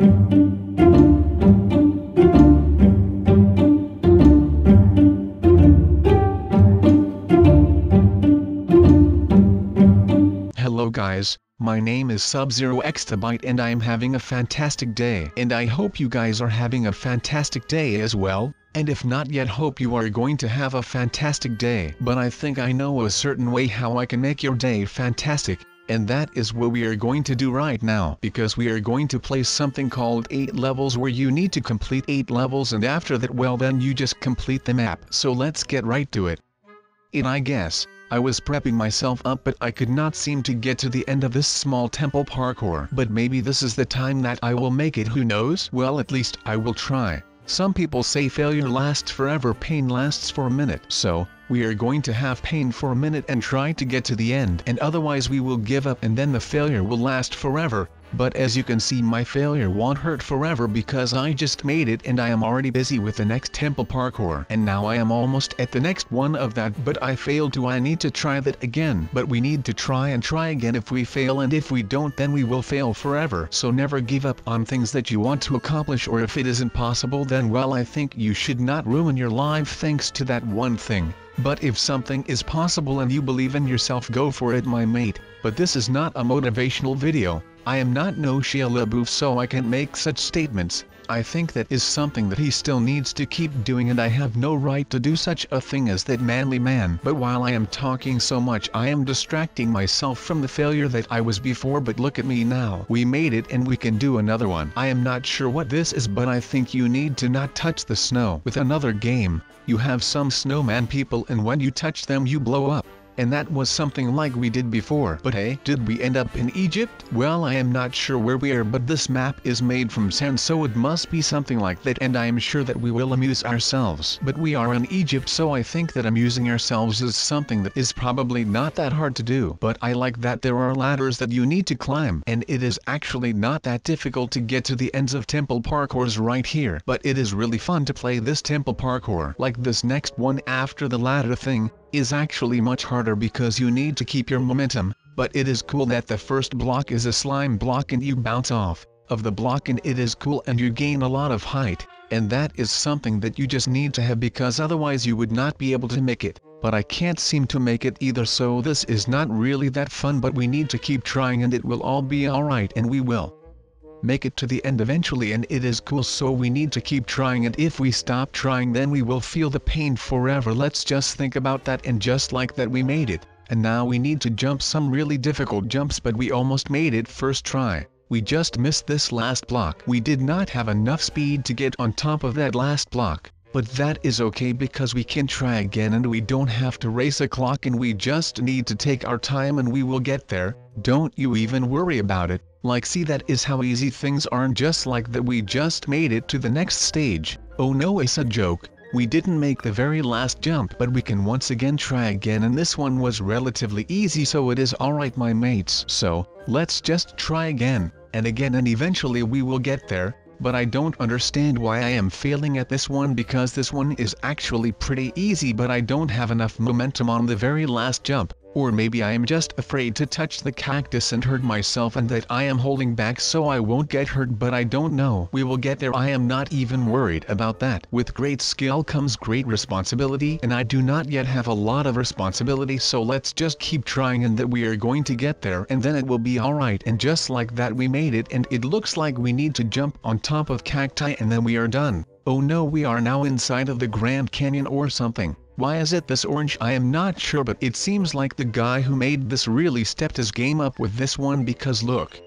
Hello guys, my name is Sub-Zero Exabyte and I am having a fantastic day. And I hope you guys are having a fantastic day as well, and if not yet, hope you are going to have a fantastic day. But I think I know a certain way how I can make your day fantastic, and that is what we are going to do right now. Because we are going to play something called 8 levels, where you need to complete 8 levels, and after that, well, then you just complete the map. So let's get right to it. And I guess I was prepping myself up, but I could not seem to get to the end of this small temple parkour. But maybe this is the time that I will make it, who knows? Well, at least I will try. Some people say failure lasts forever, pain lasts for a minute. So, we are going to have pain for a minute and try to get to the end. And otherwise we will give up and then the failure will last forever. But as you can see, my failure won't hurt forever because I just made it and I am already busy with the next temple parkour. And now I am almost at the next one of that, but I failed to. I need to try that again. But we need to try and try again. If we fail, and if we don't, then we will fail forever. So never give up on things that you want to accomplish, or if it isn't possible, then well, I think you should not ruin your life thanks to that one thing. But if something is possible and you believe in yourself, go for it, my mate. But this is not a motivational video. I am not no Shia LaBeouf, so I can't make such statements. I think that is something that he still needs to keep doing, and I have no right to do such a thing as that manly man. But while I am talking so much, I am distracting myself from the failure that I was before. But look at me now. We made it and we can do another one. I am not sure what this is, but I think you need to not touch the snow. With another game, you have some snowman people, and when you touch them you blow up. And that was something like we did before. But hey, did we end up in Egypt? Well, I am not sure where we are, but this map is made from sand, so it must be something like that, and I am sure that we will amuse ourselves. But we are in Egypt, so I think that amusing ourselves is something that is probably not that hard to do. But I like that there are ladders that you need to climb, and it is actually not that difficult to get to the ends of temple parkours right here. But it is really fun to play this temple parkour. Like this next one after the ladder thing is actually much harder because you need to keep your momentum, but it is cool that the first block is a slime block and you bounce off of the block, and it is cool and you gain a lot of height, and that is something that you just need to have because otherwise you would not be able to make it. But I can't seem to make it either, so this is not really that fun, but we need to keep trying and it will all be alright, and we will make it to the end eventually, and it is cool, so we need to keep trying, and if we stop trying then we will feel the pain forever. Let's just think about that, and just like that we made it. And now we need to jump some really difficult jumps, but we almost made it first try. We just missed this last block. We did not have enough speed to get on top of that last block. But that is okay because we can try again, and we don't have to race a clock, and we just need to take our time and we will get there. Don't you even worry about it. Like, see, that is how easy things are, and just like that we just made it to the next stage. Oh no, it's a joke. We didn't make the very last jump, but we can once again try again, and this one was relatively easy, so it is alright, my mates. So, let's just try again, and again, and eventually we will get there. But I don't understand why I am failing at this one, because this one is actually pretty easy, but I don't have enough momentum on the very last jump. Or maybe I am just afraid to touch the cactus and hurt myself, and that I am holding back so I won't get hurt, but I don't know. We will get there. I am not even worried about that. With great skill comes great responsibility, and I do not yet have a lot of responsibility, so let's just keep trying, and that we are going to get there, and then it will be alright. And just like that we made it, and it looks like we need to jump on top of cacti and then we are done. Oh no, we are now inside of the Grand Canyon or something. Why is it this orange? I am not sure, but it seems like the guy who made this really stepped his game up with this one, because look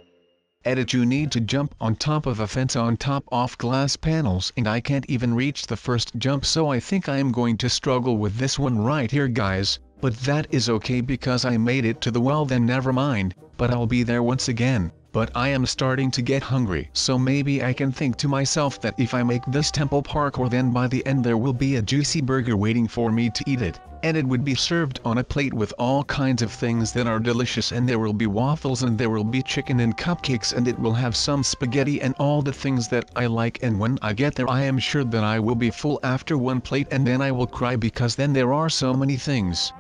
at it, you need to jump on top of a fence on top of glass panels, and I can't even reach the first jump, so I think I am going to struggle with this one right here, guys. But that is okay because I made it to the well, then never mind, but I'll be there once again. But I am starting to get hungry, so maybe I can think to myself that if I make this temple parkour, then by the end there will be a juicy burger waiting for me to eat it, and it would be served on a plate with all kinds of things that are delicious, and there will be waffles, and there will be chicken and cupcakes, and it will have some spaghetti and all the things that I like. And when I get there, I am sure that I will be full after one plate, and then I will cry because then there are so many things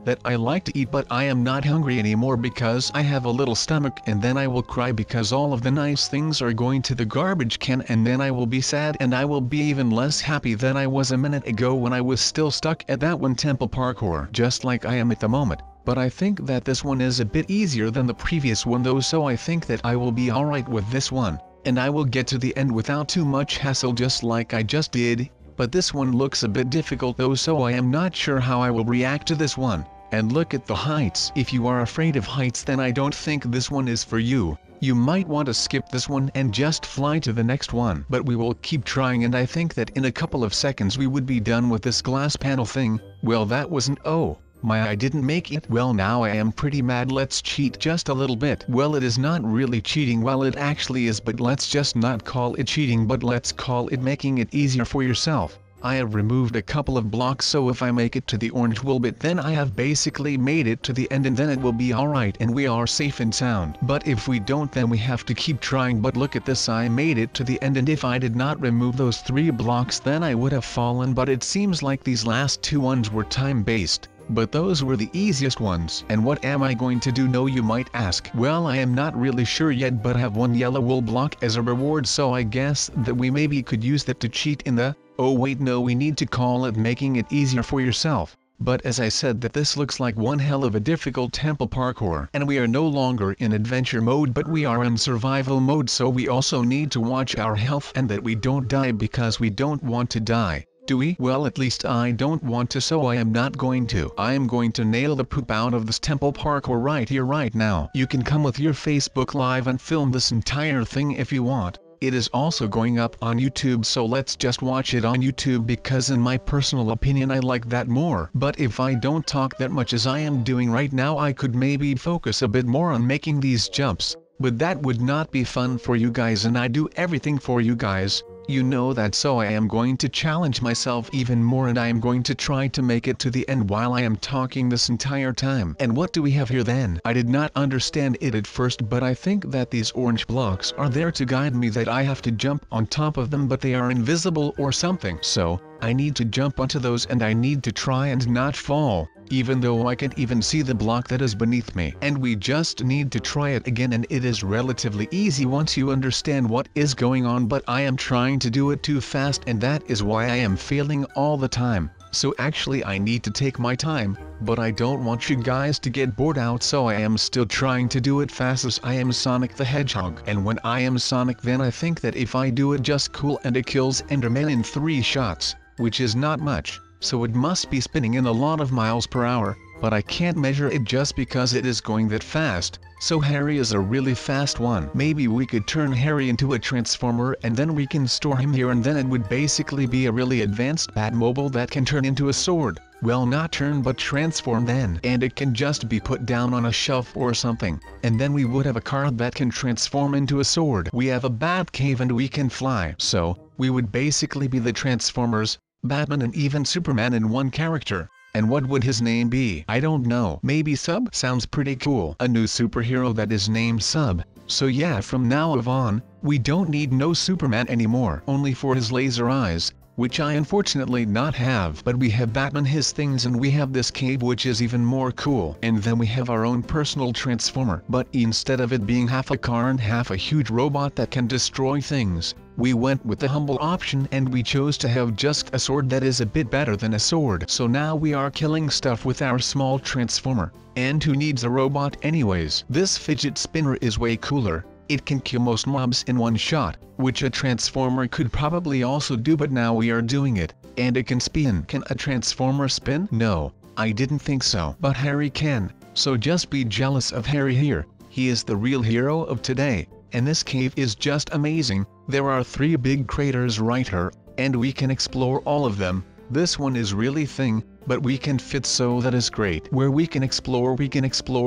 that I like to eat, but I am not hungry anymore because I have a little stomach, and then I will cry because all of the nice things are going to the garbage can, and then I will be sad and I will be even less happy than I was a minute ago when I was still stuck at that one temple parkour, just like I am at the moment. But I think that this one is a bit easier than the previous one though, so I think that I will be alright with this one, and I will get to the end without too much hassle just like I just did. But this one looks a bit difficult though, so I am not sure how I will react to this one. And look at the heights. If you are afraid of heights, then I don't think this one is for you. You might want to skip this one and just fly to the next one. But we will keep trying, and I think that in a couple of seconds we would be done with this glass panel thing. Well, that wasn't, oh my, I didn't make it. Well, now I am pretty mad. Let's cheat just a little bit. Well, it is not really cheating, well it actually is, but let's just not call it cheating, but let's call it making it easier for yourself. I have removed a couple of blocks, so if I make it to the orange wool bit, then I have basically made it to the end, and then it will be alright and we are safe and sound. But if we don't, then we have to keep trying. But look at this, I made it to the end, and if I did not remove those 3 blocks then I would have fallen. But it seems like these last 2 ones were time based. But those were the easiest ones. And what am I going to do? No, you might ask. Well, I am not really sure yet, but I have 1 yellow wool block as a reward, so I guess that we maybe could use that to cheat in the... Oh wait, no, we need to call it making it easier for yourself. But as I said, that this looks like one hell of a difficult temple parkour. And we are no longer in adventure mode, but we are in survival mode, so we also need to watch our health and that we don't die, because we don't want to die. Do we? Well, at least I don't want to, so I am not going to. I am going to nail the poop out of this temple parkour right here, right now. You can come with your Facebook Live and film this entire thing if you want. It is also going up on YouTube, so let's just watch it on YouTube, because in my personal opinion I like that more. But if I don't talk that much as I am doing right now, I could maybe focus a bit more on making these jumps. But that would not be fun for you guys, and I do everything for you guys. You know that, so I am going to challenge myself even more, and I am going to try to make it to the end while I am talking this entire time. And what do we have here then? I did not understand it at first, but I think that these orange blocks are there to guide me, that I have to jump on top of them, but they are invisible or something. So, I need to jump onto those, and I need to try and not fall, even though I can't even see the block that is beneath me. And we just need to try it again, and it is relatively easy once you understand what is going on, but I am trying to do it too fast, and that is why I am failing all the time. So actually I need to take my time, but I don't want you guys to get bored out, so I am still trying to do it fast as I am Sonic the Hedgehog. And when I am Sonic, then I think that if I do it just cool and it kills Enderman in 3 shots, which is not much. So it must be spinning in a lot of miles per hour, but I can't measure it just because it is going that fast. So Harry is a really fast one. Maybe we could turn Harry into a transformer, and then we can store him here, and then it would basically be a really advanced Batmobile that can turn into a sword. Well, not turn but transform then. And it can just be put down on a shelf or something. And then we would have a car that can transform into a sword. We have a bat cave and we can fly. So, we would basically be the Transformers, Batman, and even Superman in one character. And what would his name be? I don't know. Maybe Sub? Sounds pretty cool. A new superhero that is named Sub. So yeah, from now on, we don't need no Superman anymore. Only for his laser eyes, which I unfortunately not have. But we have Batman, his things, and we have this cave, which is even more cool. And then we have our own personal transformer. But instead of it being half a car and half a huge robot that can destroy things, we went with the humble option, and we chose to have just a sword that is a bit better than a sword. So now we are killing stuff with our small transformer. And who needs a robot anyways? This fidget spinner is way cooler. It can kill most mobs in one shot, which a transformer could probably also do, but now we are doing it. And it can spin. Can a transformer spin? No, I didn't think so. But Harry can, so just be jealous of Harry here. He is the real hero of today. And this cave is just amazing. There are 3 big craters right here, and we can explore all of them. This one is really thing, but we can fit, so that is great. Where we can explore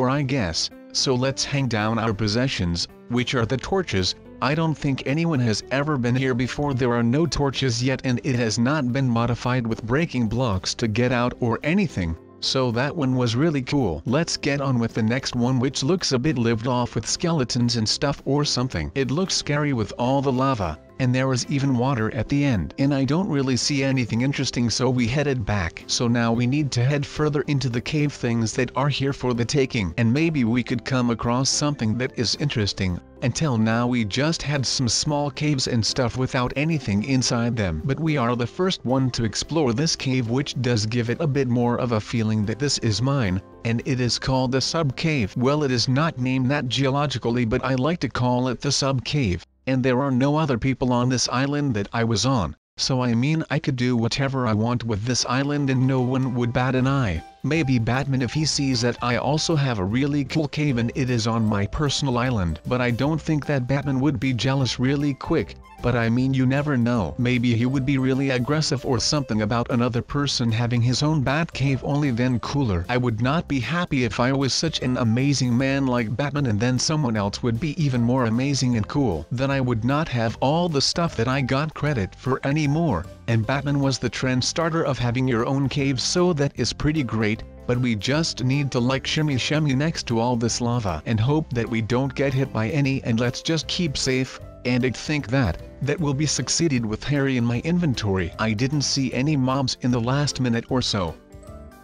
I guess. So let's hang down our possessions, which are the torches. I don't think anyone has ever been here before. There are no torches yet, and it has not been modified with breaking blocks to get out or anything. So that one was really cool. Let's get on with the next one, which looks a bit lived off with skeletons and stuff or something. It looks scary with all the lava. and there was even water at the end. And I don't really see anything interesting, so we headed back. So now we need to head further into the cave, things that are here for the taking, and maybe we could come across something that is interesting. Until now we just had some small caves and stuff without anything inside them. But we are the first one to explore this cave, which does give it a bit more of a feeling that this is mine, and it is called the sub-cave. Well, it is not named that geologically, but I like to call it the sub-cave, and there are no other people on this island that I was on. So I mean, I could do whatever I want with this island and no one would bat an eye. Maybe Batman, if he sees that I also have a really cool cave and it is on my personal island. But I don't think that Batman would be jealous really quick. But I mean, you never know. Maybe he would be really aggressive or something about another person having his own bat cave, only then cooler. I would not be happy if I was such an amazing man like Batman and then someone else would be even more amazing and cool. Then I would not have all the stuff that I got credit for anymore. And Batman was the trend starter of having your own cave, so that is pretty great. But we just need to like shimmy next to all this lava and hope that we don't get hit by any, and let's just keep safe. And I think that will be succeeded with Harry in my inventory. I didn't see any mobs in the last minute or so.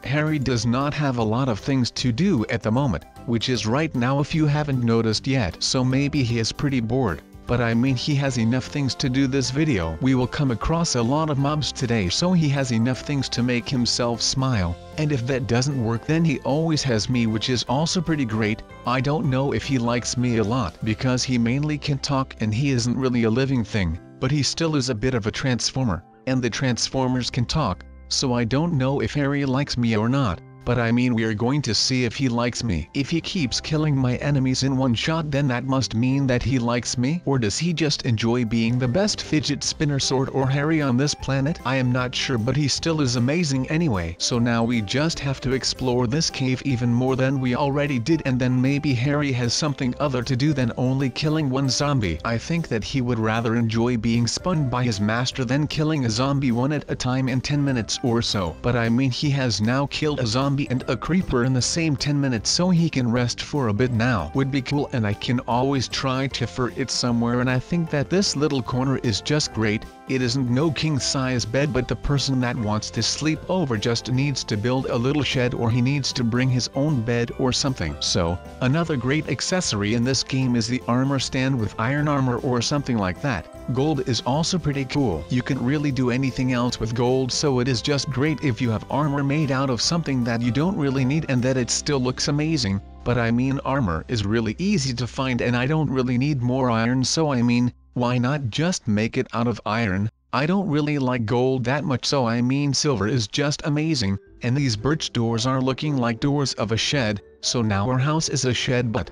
Harry does not have a lot of things to do at the moment, which is right now if you haven't noticed yet. So maybe he is pretty bored. But I mean, he has enough things to do this video. We will come across a lot of mobs today, so he has enough things to make himself smile. And if that doesn't work, then he always has me, which is also pretty great. I don't know if he likes me a lot, because he mainly can talk and he isn't really a living thing, but he still is a bit of a transformer, and the transformers can talk, so I don't know if Harry likes me or not. But I mean, we are going to see if he likes me. If he keeps killing my enemies in one shot, then that must mean that he likes me. Or does he just enjoy being the best fidget spinner sword or Harry on this planet? I am not sure, but he still is amazing anyway. So now we just have to explore this cave even more than we already did, and then maybe Harry has something other to do than only killing one zombie. I think that he would rather enjoy being spun by his master than killing a zombie one at a time in 10 minutes or so. But I mean, he has now killed a zombie and a creeper in the same 10 minutes, so he can rest for a bit now. Would be cool, and I can always try to fur it somewhere, and I think that this little corner is just great. It isn't no king-size bed, but the person that wants to sleep over just needs to build a little shed, or he needs to bring his own bed or something. So, another great accessory in this game is the armor stand with iron armor or something like that. Gold is also pretty cool. You can't really do anything else with gold, so it is just great if you have armor made out of something that you don't really need and that it still looks amazing. But I mean, armor is really easy to find and I don't really need more iron, so I mean, why not just make it out of iron? I don't really like gold that much, so I mean, silver is just amazing. And these birch doors are looking like doors of a shed, so now our house is a shed, but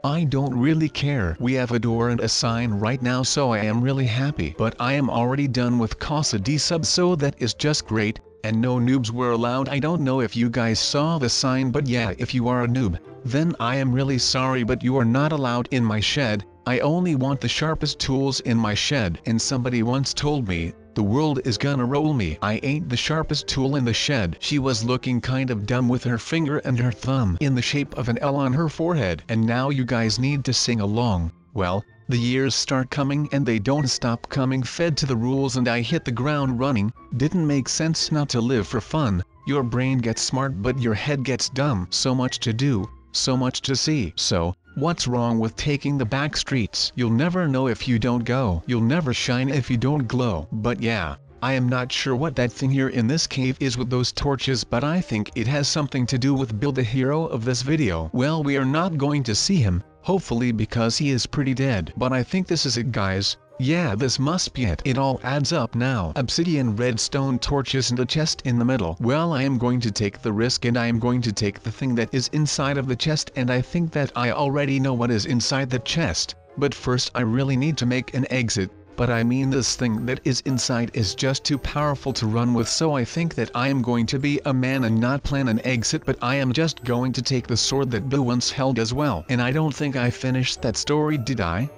I don't really care. We have a door and a sign right now, so I am really happy. But I am already done with Casa D sub, so that is just great. And no noobs were allowed. I don't know if you guys saw the sign, but yeah, if you are a noob, then I am really sorry, but you are not allowed in my shed. I only want the sharpest tools in my shed. And somebody once told me, the world is gonna roll me. I ain't the sharpest tool in the shed. She was looking kind of dumb with her finger and her thumb in the shape of an L on her forehead. And now you guys need to sing along. Well, the years start coming and they don't stop coming, fed to the rules, and I hit the ground running. Didn't make sense not to live for fun. Your brain gets smart but your head gets dumb. So much to do, so much to see. So, what's wrong with taking the back streets? You'll never know if you don't go. You'll never shine if you don't glow. But yeah, I am not sure what that thing here in this cave is with those torches, but I think it has something to do with Bill, the hero of this video. Well, we are not going to see him, hopefully, because he is pretty dead. But I think this is it, guys. Yeah, this must be it. It all adds up now. Obsidian redstone torches and a chest in the middle. Well, I am going to take the risk and I am going to take the thing that is inside of the chest, and I think that I already know what is inside the chest. But first I really need to make an exit. But I mean, this thing that is inside is just too powerful to run with, so I think that I am going to be a man and not plan an exit, but I am just going to take the sword that Bill once held as well. And I don't think I finished that story, did I?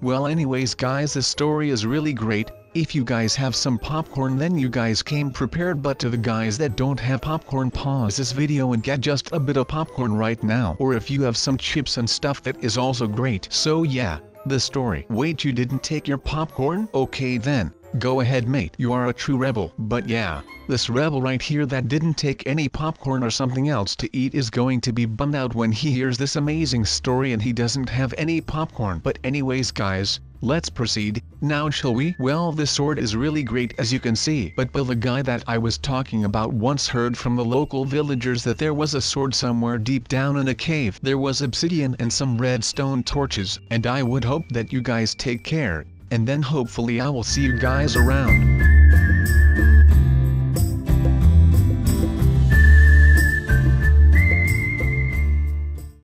Well, anyways guys, this story is really great. If you guys have some popcorn, then you guys came prepared, but to the guys that don't have popcorn, pause this video and get just a bit of popcorn right now. Or if you have some chips and stuff, that is also great. So yeah, the story. Wait, you didn't take your popcorn? Okay then, go ahead mate. You are a true rebel. But yeah, this rebel right here that didn't take any popcorn or something else to eat is going to be bummed out when he hears this amazing story and he doesn't have any popcorn. But anyways guys, let's proceed, now shall we? Well, this sword is really great as you can see. But the guy that I was talking about once heard from the local villagers that there was a sword somewhere deep down in a cave. There was obsidian and some redstone torches. And I would hope that you guys take care, and then hopefully I will see you guys around.